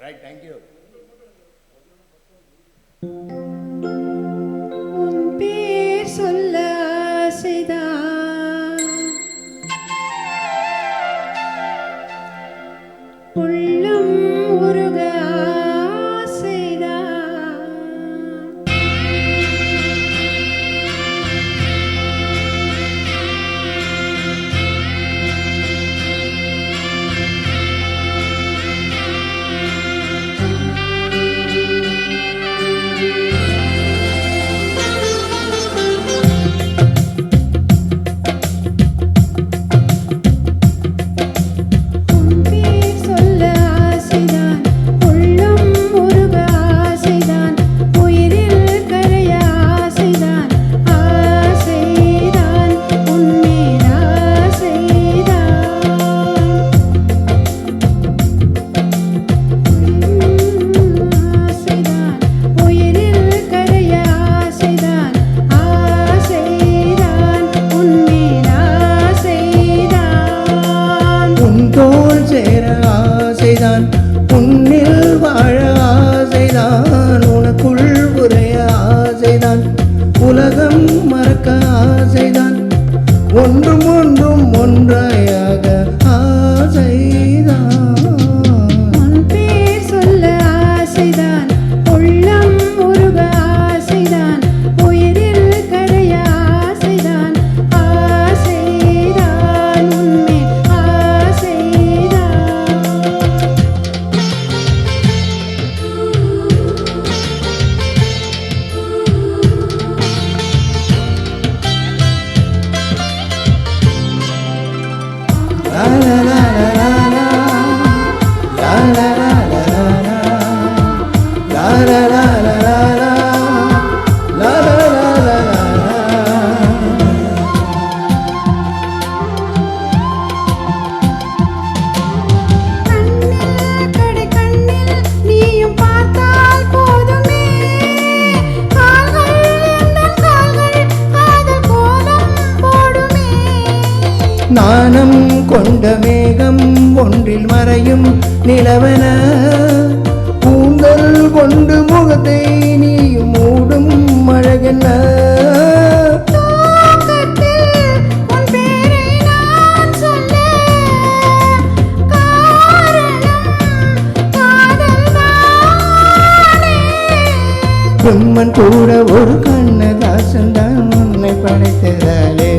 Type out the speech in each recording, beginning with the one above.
Right, thank you. உன் பேர் சொல்ல ஆசைதான், உள்ளம் உருக ஆசைதான். உன்னில் வாழ ஆசைதான், உனக்குள் உரைய ஆசைதான், உலகம் மறக்க ஆசைதான், ஒன்றும் ஒன்றும் ஒன்றாயாக ஆசைதான். உன் பேர் சொல்ல ஆசைதான், உள்ளம் உருக ஆசைதான், உயிரில் கரைய ஆசைதான், ஆசைதான் உன்மே ஆசைதான். நாணம் கொண்ட மேகம் ஒன்றில் மறையும் நிலவன, கூந்தல் கொண்டு முகத்தை நீயும் மூடும் அழகென்ன. பிரம்மன் கூட ஒரு கண்ணதாசன் தான் உன்னை படைத்ததாலே.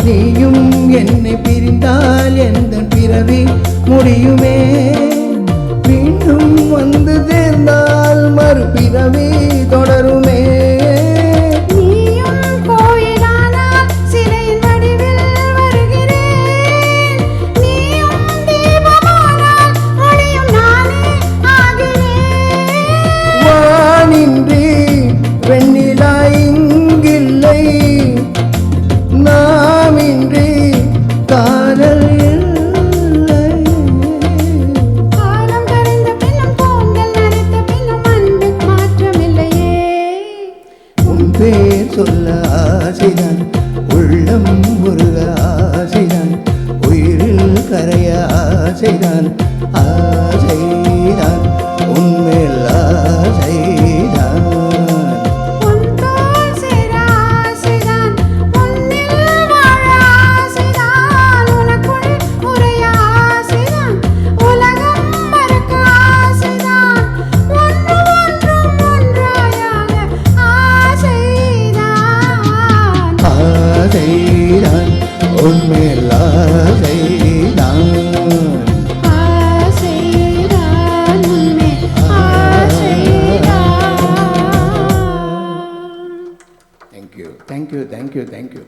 நீயும் என்னை பிரிந்தால் எந்த பிறவி முடியுமே, மீண்டும் வந்து சேர்ந்தால் மறுபிறவி தொடருமே. வானின்றி வெண்ணிலா இங்கில்லை, நாமின்றி காதல் இல்லை. காலம் கரைந்த பின்னும் கோண்டல் நரைத்த பின்னும் அன்பு மாற்றமில்லையே. உன் பேர் சொல்ல ஆசைதான், உள்ளம் உருக ஆசைதான், உயிரில் கரைய ஆசைதான், ஆசைதான் உன்மேல் ஆசைதான். உன்மேல் ஆசைதான். ஆசைதான் உன்மேல் ஆசைதான். Thank you thank you thank you thank you.